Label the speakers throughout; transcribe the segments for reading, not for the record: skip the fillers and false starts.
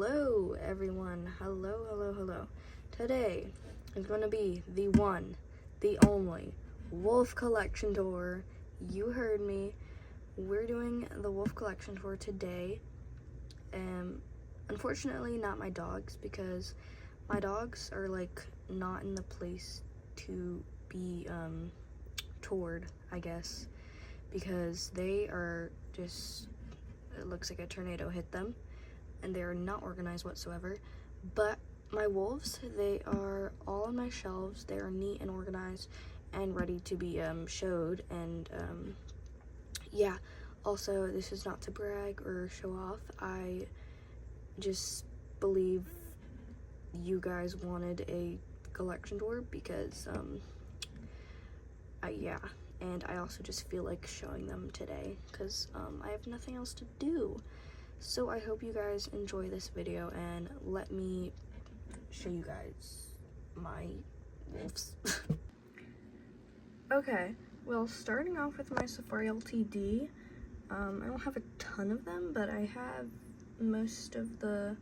Speaker 1: Hello everyone, hello. Today is going to be the one, the only wolf collection tour. You heard me. We're doing the wolf collection tour today. Unfortunately not my dogs, because my dogs are like not in the place to be toured, I guess, because they are just, it looks like a tornado hit them and they are not organized whatsoever. But my wolves, they are all on my shelves. They are neat and organized and ready to be showed. And yeah, also, this is not to brag or show off. I just believe you guys wanted a collection tour because and I also just feel like showing them today because I have nothing else to do. So I hope you guys enjoy this video, and let me show you guys my wolves. Okay, well, starting off with my Safari LTD, I don't have a ton of them, but I have most of them,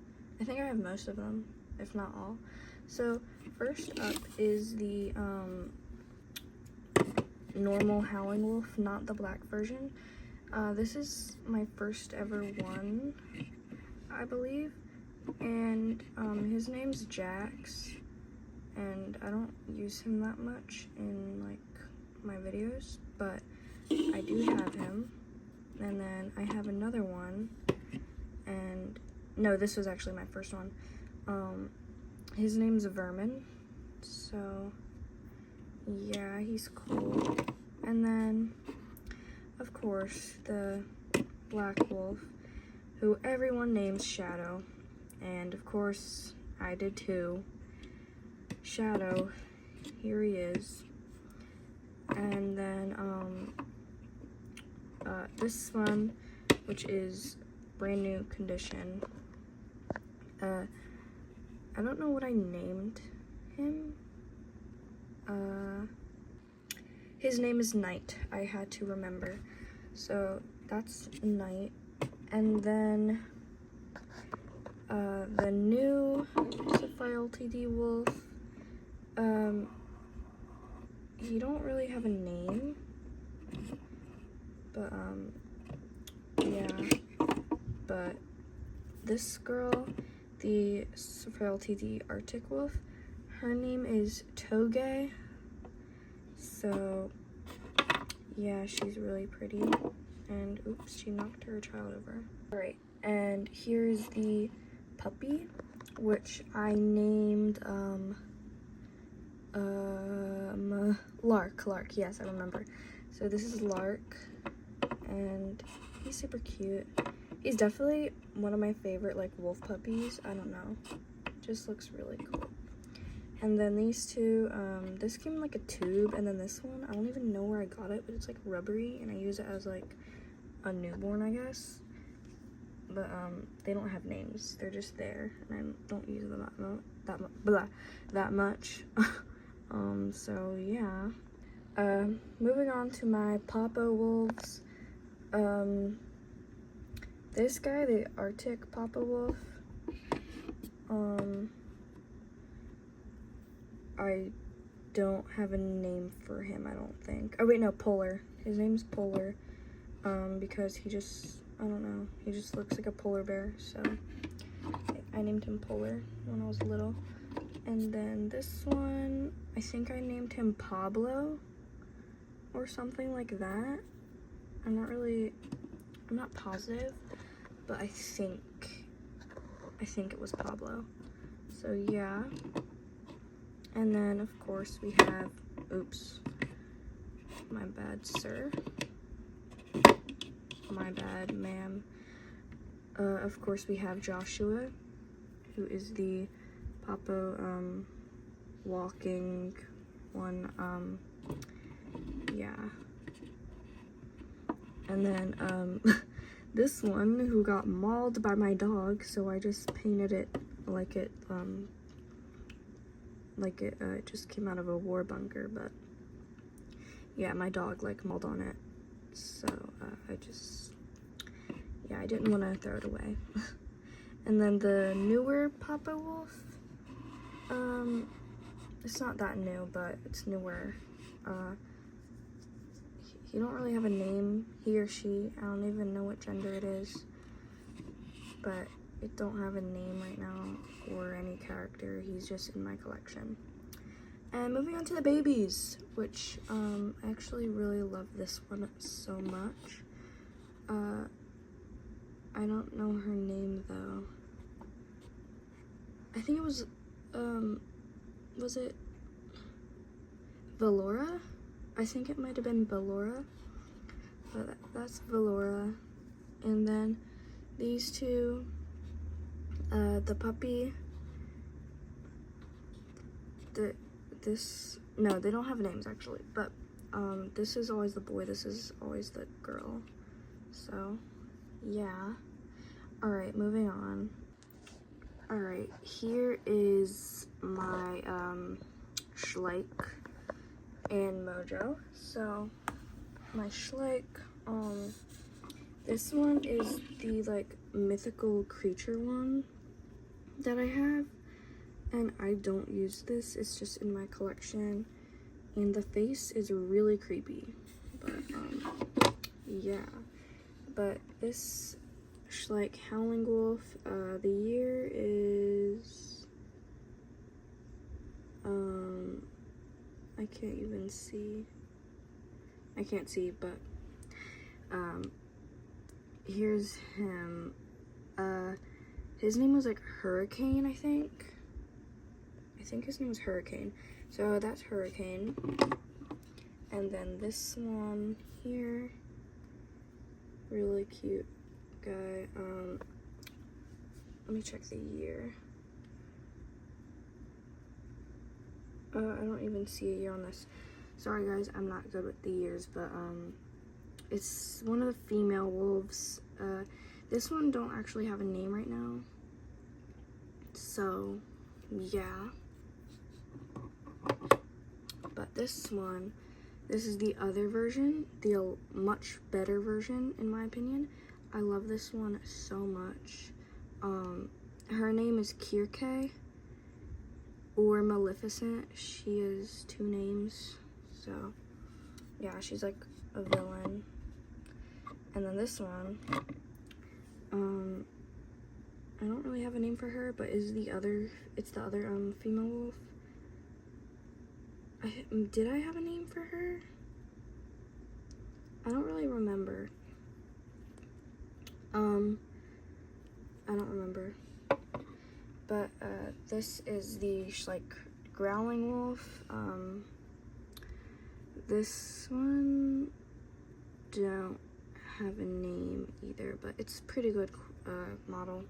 Speaker 1: if not all. So first up is the normal howling wolf, not the black version. This is my first ever one, I believe, and his name's Jax, and I don't use him that much in like my videos, but I do have him. And then I have another one, and no, this was actually my first one. His name's Vermin, so yeah, he's cool. And then of course the black wolf, who everyone names Shadow, and of course I did too. Shadow, here he is. And then this one, which is brand new condition, I don't know what I named him. His name is Night. I had to remember. So that's Night. And then the new Safari LTD wolf, he don't really have a name, but yeah. But this girl, the Safari LTD Arctic wolf, her name is Toge. So yeah, she's really pretty. And oops, she knocked her child over. Alright, and here's the puppy, which I named Lark, yes, I remember. So this is Lark, and he's super cute. He's definitely one of my favorite like wolf puppies. I don't know, just looks really cool. And then these two, this came in like a tube, and then this one, I don't even know where I got it, but it's like rubbery, and I use it as like a newborn, I guess. But they don't have names, they're just there, and I don't use them that much. So yeah. Moving on to my Papa wolves. This guy, the Arctic Papa wolf, I don't have a name for him, I don't think. Oh wait, no, Polar. His name's Polar, because he just, I don't know, he just looks like a polar bear, so I named him Polar when I was little. And then this one, I think I named him Pablo or something like that. I'm not positive, but I think it was Pablo. So yeah. And then of course we have, oops, my bad, sir. My bad, ma'am. Of course we have Joshua, who is the Papa walking one, yeah. And then this one, who got mauled by my dog, so I just painted it like it just came out of a war bunker. But yeah, my dog like mauled on it, so I didn't want to throw it away. And then the newer Papa Wolf, it's not that new, but it's newer. He don't really have a name, he or she. I don't even know what gender it is, but it don't have a name right now or any character. He's just in my collection. And moving on to the babies, which I actually really love this one so much. I don't know her name though. I think it was it Valora? I think it might have been Valora, but that's Valora. And then these two, the puppy, no, they don't have names actually, but this is always the boy, this is always the girl. So, yeah. Alright, moving on. Alright, here is my Schleich and Mojo. So, my Schleich, this one is the like mythical creature one that I have, and I don't use this, it's just in my collection, and the face is really creepy, but yeah. But this Schleich Howling Wolf, the year is, I can't even see. I can't see, but here's him. His name was like Hurricane, I think. I think his name was Hurricane. So that's Hurricane. And then this one here, really cute guy. Let me check the year. I don't even see a year on this. Sorry guys, I'm not good with the years, but it's one of the female wolves. This one don't actually have a name right now. So, yeah. But this one, this is the other version, the much better version in my opinion. I love this one so much. Her name is Kirke or Maleficent. She has two names. So yeah, she's like a villain. And then this one, I don't really have a name for her, but it's the other female wolf. Did I have a name for her? I don't really remember. I don't remember. But this is the Schleich Growling Wolf. This one don't have a name either, but it's pretty good model.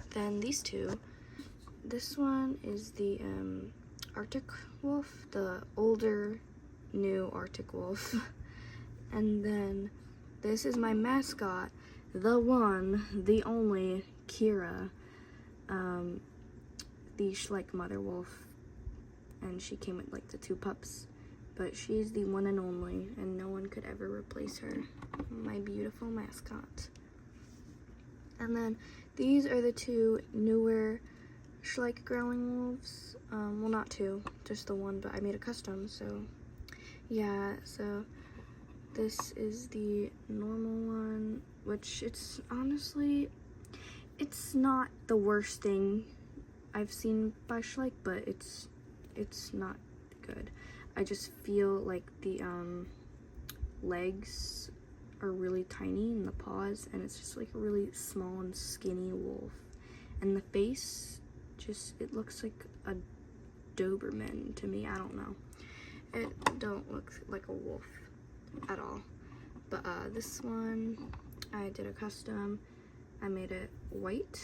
Speaker 1: Then these two. This one is the Arctic Wolf, the older, new Arctic Wolf. And then this is my mascot, the one, the only, Kira, the Schleich Mother Wolf. And she came with like the two pups. But she's the one and only, and no one could ever replace her. My beautiful mascot. And then these are the two newer Schleich Growling Wolves. Well, not two, just the one, but I made a custom, so yeah. So this is the normal one, which it's honestly, it's not the worst thing I've seen by Schleich, but it's not good. I just feel like the legs are really tiny and the paws, and it's just like a really small and skinny wolf. And the face, it looks like a Doberman to me. I don't know. It don't look like a wolf at all. But this one, I did a custom. I made it white.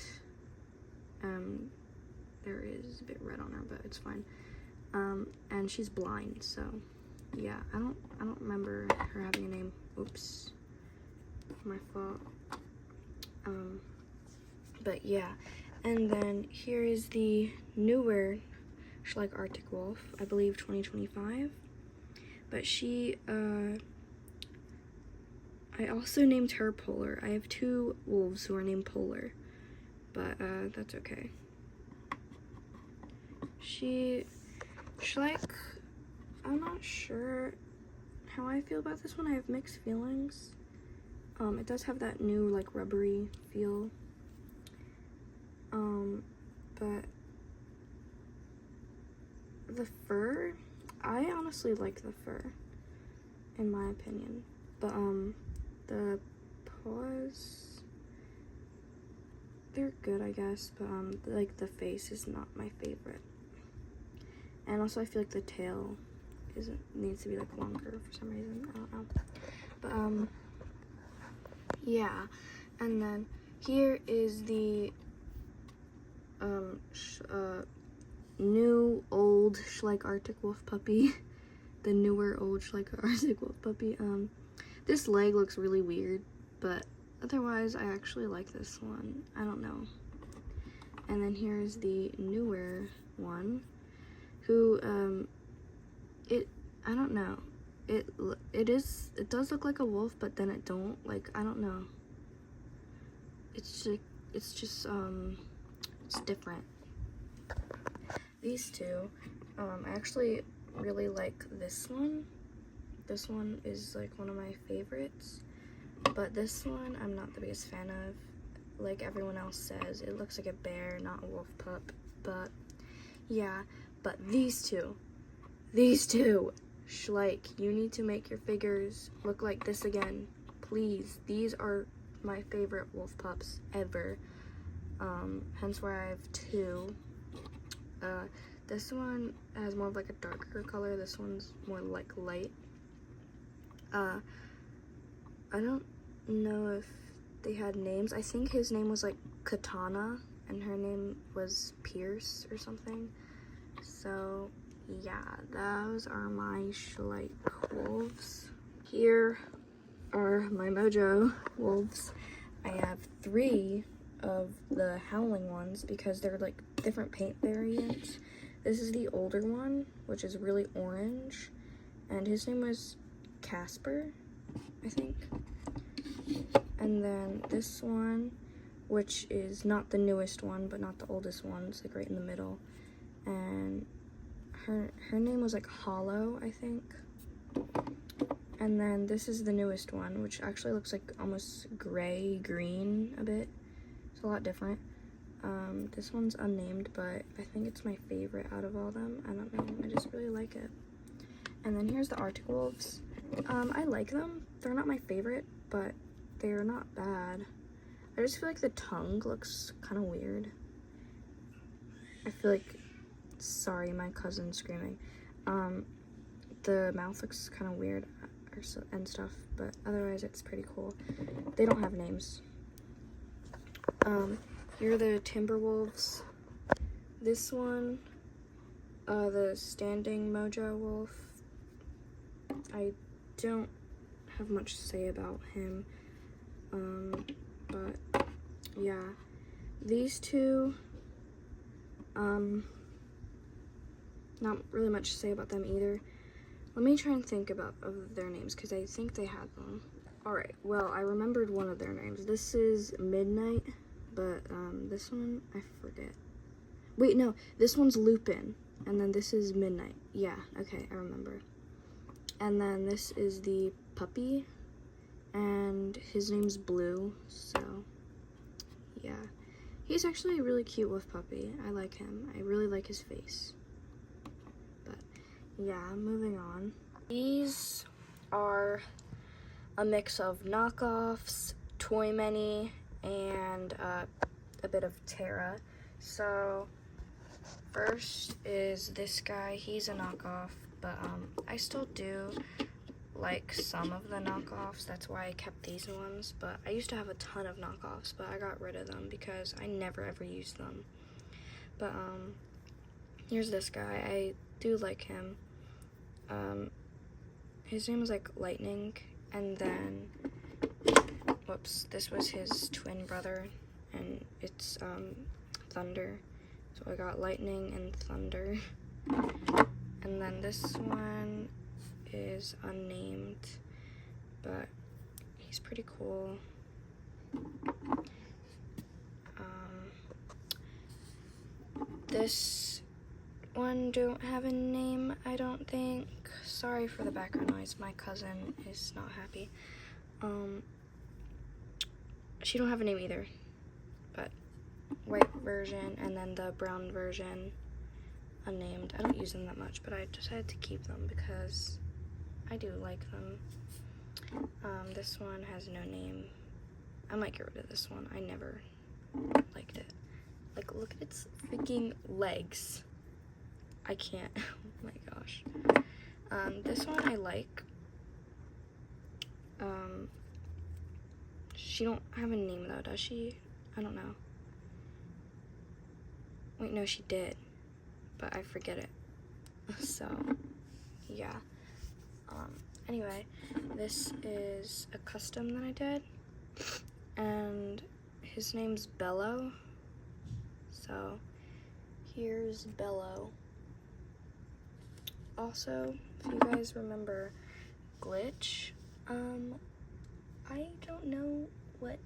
Speaker 1: There is a bit red on her, but it's fine. And she's blind, so yeah. I don't remember her having a name. Oops, my fault. But yeah. And then here is the newer Schleich Arctic Wolf, I believe 2025. But she, I I also named her Polar. I have 2 wolves who are named Polar, but that's okay. She's like, I'm not sure how I feel about this one. I have mixed feelings. It does have that new like rubbery feel. But the fur, I honestly like the fur, in my opinion. But the paws, they're good, I guess, but like the face is not my favorite. And also I feel like the tail needs to be like longer for some reason. I don't know. But yeah. And then here is the new old Schleich Arctic Wolf puppy. The newer old Schleich Arctic Wolf puppy. This leg looks really weird, but otherwise I actually like this one. I don't know. And then here's the newer one, who I don't know. It does look like a wolf, but then it don't. Like, I don't know. It's just it's different. These two, I actually really like this one. This one is like one of my favorites, but this one I'm not the biggest fan of. Like everyone else says, it looks like a bear, not a wolf pup. But yeah, but these two, Schleich, you need to make your figures look like this again, please. These are my favorite wolf pups ever. Hence why I have 2. This one has more of like a darker color. This one's more like light. I don't know if they had names. I think his name was like Katana and her name was Pierce or something. So yeah, those are my Schleich wolves. Here are my Mojo wolves. I have 3 of the howling ones because they're like different paint variants. This is the older one, which is really orange, and his name was Casper, I think. And then this one, which is not the newest one, but not the oldest one. It's like right in the middle. And her name was like Hollow, I think. And then this is the newest one, which actually looks like almost gray, green a bit. It's a lot different. This one's unnamed, but I think it's my favorite out of all them. I don't know, I just really like it. And then here's the Arctic Wolves. I like them. They're not my favorite, but they're not bad. I just feel like the tongue looks kind of weird. I feel like, sorry, my cousin's screaming. The mouth looks kind of weird and stuff, but otherwise it's pretty cool. They don't have names. Here are the Timberwolves. This one, the standing Mojo wolf, I don't have much to say about him, but yeah, these two, not really much to say about them either. Let me try and think of their names, because I think they had them. Alright, well, I remembered one of their names. This is Midnight, but this one, I forget. Wait, no, this one's Lupin, and then this is Midnight. Yeah, okay, I remember. And then this is the puppy, and his name's Blue, so yeah. He's actually a really cute wolf puppy. I like him. I really like his face. But yeah, moving on. These are a mix of knockoffs, Toy Many, and a bit of Terra. So first is this guy. He's a knockoff, but I still do like some of the knockoffs. That's why I kept these ones. But I used to have a ton of knockoffs, but I got rid of them because I never ever used them. But here's this guy. I do like him. His name was like Lightning, and then whoops, this was his twin brother, and it's Thunder. So I got Lightning and Thunder. And then this one is unnamed, but He's pretty cool. This one don't have a name, I don't think. Sorry for the background noise. My cousin is not happy. She don't have a name either, but white version and then the brown version, unnamed. I don't use them that much, but I decided to keep them because I do like them. This one has no name. I might get rid of this one. I never liked it. Like, look at its freaking legs. I can't. Oh my gosh. This one I like. She don't have a name though, does she? I don't know. Wait, no, she did, but I forget it. So, yeah. Anyway, this is a custom that I did, and his name's Bello. So, here's Bello. Also, if you guys remember Glitch, I don't know what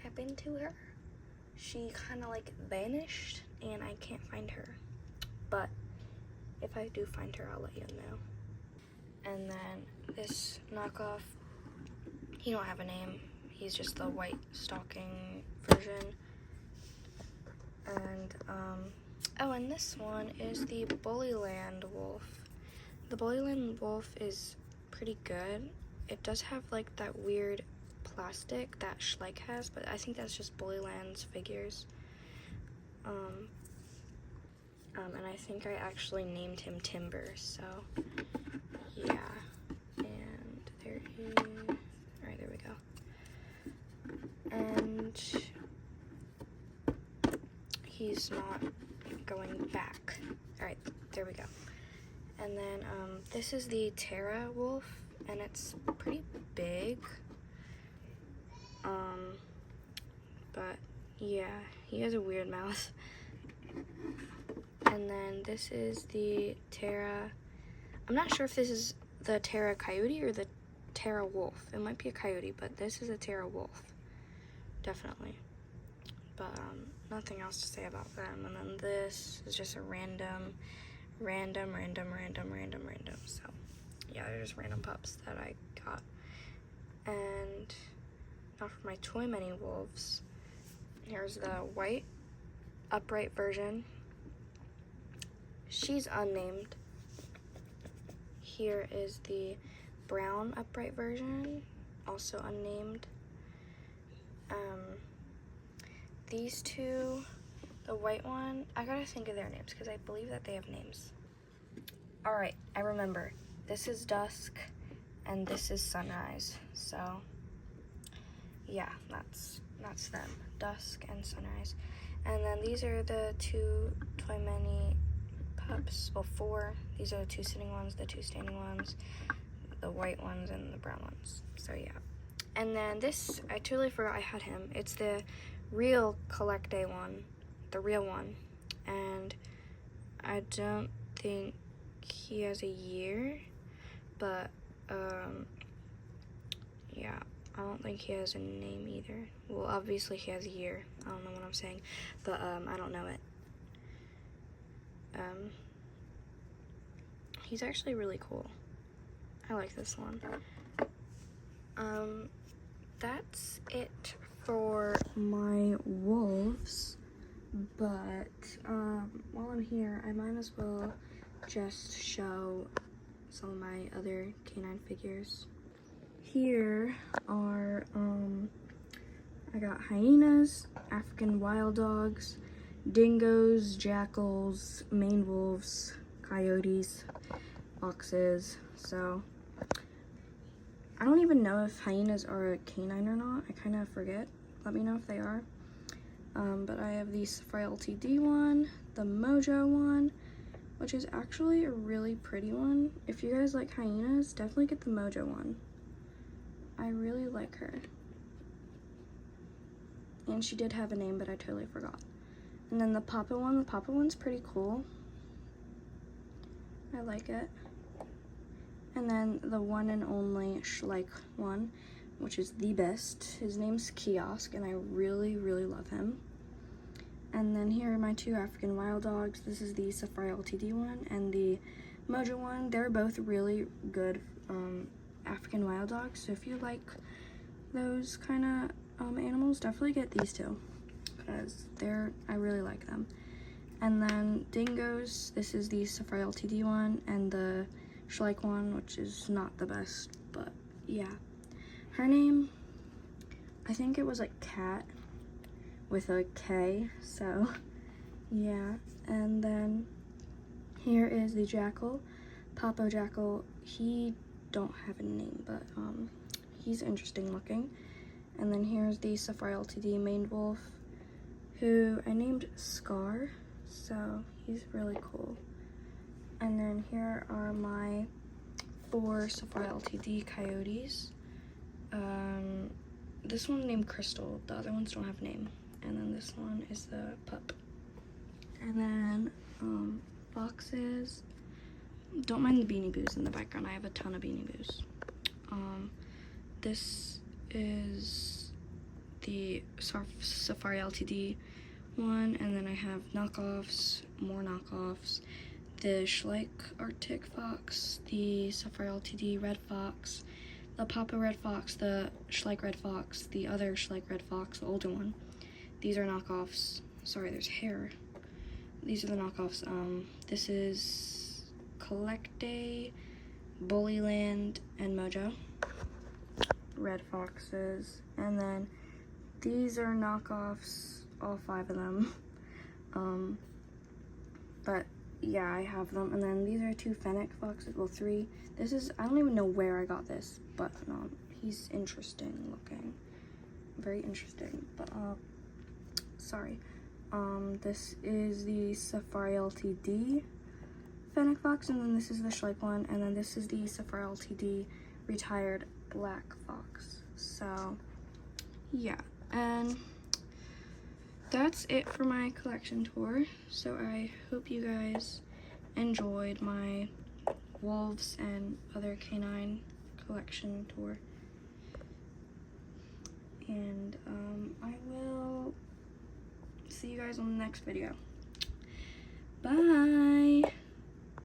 Speaker 1: happened to her. She kind of like vanished and I can't find her. But if I do find her, I'll let you know. And then this knockoff, he don't have a name. He's just the white stalking version. And, oh, and this one is the Bullyland wolf. The Bullyland wolf is pretty good. It does have like that weird plastic that Schleich has, but I think that's just Bullyland's figures. And I think I actually named him Timber, so yeah. And there he is. Alright, there we go. And he's not going back. Alright, there we go. And then this is the Terra wolf, and it's pretty big. But yeah, he has a weird mouth. And then this is the Terra. I'm not sure if this is the Terra coyote or the Terra wolf. It might be a coyote, but this is a Terra wolf. Definitely. But nothing else to say about them. And then this is just a random. So yeah, they're just random pups that I got. And now for my Toy Mini wolves. Here's the white upright version. She's unnamed. Here is the brown upright version, also unnamed. These two, the white one, I gotta think of their names because I believe that they have names. Alright, I remember. This is Dusk and this is Sunrise. So yeah, that's them. Dusk and Sunrise. And then these are the two Toy Mini pups. Well, four. These are the two sitting ones, the two standing ones, the white ones, and the brown ones. So yeah. And then this, I totally forgot I had him. It's the real Collect Day one, the real one. And I don't think he has a year, but yeah, I don't think he has a name either. Well, obviously he has a year. I don't know what I'm saying, but I don't know it. He's actually really cool. I like this one. That's it for my wolves, but while I'm here, I might as well just show some of my other canine figures. Here are, I got hyenas, African wild dogs, dingoes, jackals, Maine wolves, coyotes, foxes. So I don't even know if hyenas are a canine or not. I kind of forget. Let me know if they are. But I have the Frailty D one, the Mojo one, which is actually a really pretty one. If you guys like hyenas, definitely get the Mojo one. I really like her. And she did have a name, but I totally forgot. And then the Papa one, the Papa one's pretty cool. I like it. And then the one and only Schleich one, which is the best. His name's Kiosk, and I really, really love him. And then here are my two African wild dogs. This is the Safari LTD one and the Mojo one. They're both really good African wild dogs. So if you like those kind of animals, definitely get these two, because I really like them. And then dingoes, this is the Safari LTD one and the Schleich one, which is not the best, but yeah. Her name, I think it was like Cat with a K, so yeah. And then here is the jackal, Papo Jackal. He don't have a name, but he's interesting looking. And then here's the Safari LTD maned wolf, who I named Scar, so he's really cool. And then here are my 4 Safari LTD coyotes. This one named Crystal, the other ones don't have a name. And then this one is the pup. And then foxes. Don't mind the Beanie Boos in the background. I have a ton of Beanie Boos. This is the Safari LTD one, and then I have knockoffs, more knockoffs. The Schleich Arctic Fox, the Safari LTD Red Fox, the Papa Red Fox, the Schleich Red Fox, the other Schleich Red Fox, the older one. These are knockoffs. Sorry, there's hair. These are the knockoffs. This is Collecte, Bullyland, and Mojo. Red foxes. And then these are knockoffs, all 5 of them. But yeah, I have them. And then these are 2 fennec foxes, well 3. This is, I don't even know where I got this, but he's interesting looking. Very interesting, but sorry. This is the Safari LTD fennec fox, and then this is the Schleich one, and then this is the Safari LTD retired black fox. So yeah, and that's it for my collection tour. So I hope you guys enjoyed my wolves and other canine collection tour, and I will see you guys on the next video. Bye.